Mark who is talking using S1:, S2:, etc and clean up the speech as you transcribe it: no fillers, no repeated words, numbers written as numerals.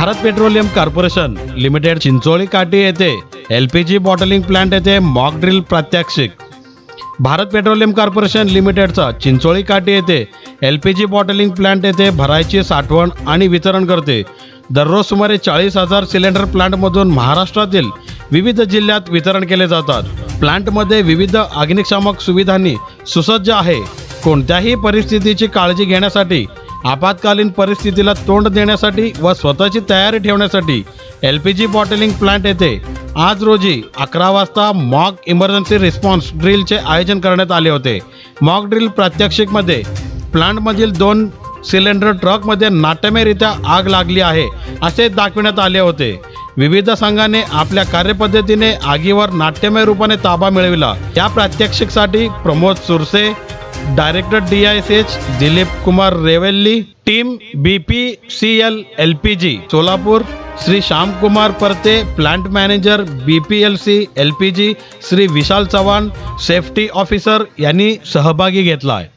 S1: Bharat petroleum corporation limited Chincholi काठी येथे LPG bottling plant येथे मॉक ड्रिल प्रात्यक्षिक. भारत पेट्रोलियम कॉर्पोरेशन लिमिटेडचा चिंचोळी काठी येथे LPG बॉटलिंग प्लांट येथे भरायची साठवण आणि वितरण करते. दररोज सुमारे 40,000 सिलेंडर प्लांटमधून महाराष्ट्रातील विविध जिल्ह्यात वितरण केले जातात. प्लांटमध्ये विविध अग्निशामक सुविधांनी सुसज्ज आहे. कोणत्याही परिस्थितीची काळजी घेण्यासाठी, आपत्कालीन परिस्थितीला तोंड देण्यासाठी व स्वतःची तयारी ठेवण्यासाठी LPG बॉटलिंग प्लांट येथे आज रोजी 11 वाजता मॉक इमर्जन्सी रिस्पॉन्स ड्रिलचे आयोजन करण्यात आले होते. मॉक ड्रिल प्रात्यक्षिकमध्ये प्लांटमधील 2 सिलेंडर ट्रकमध्ये नाट्यमयरित्या आग लागली आहे असे दाखविण्यात आले होते. विविध संघाने आपल्या कार्यपद्धतीने आगीवर नाट्यमय रूपाने ताबा मिळविला. या प्रात्यक्षिकसाठी Pramod Surse, director DISH Dilip Kumar Revalli, team BPCL LPG Solapur, Shri Shyamkumar Parte, plant manager BPLC LPG, Shri Vishal Chavan, safety officer यांनी सहभागी घेतला आहे.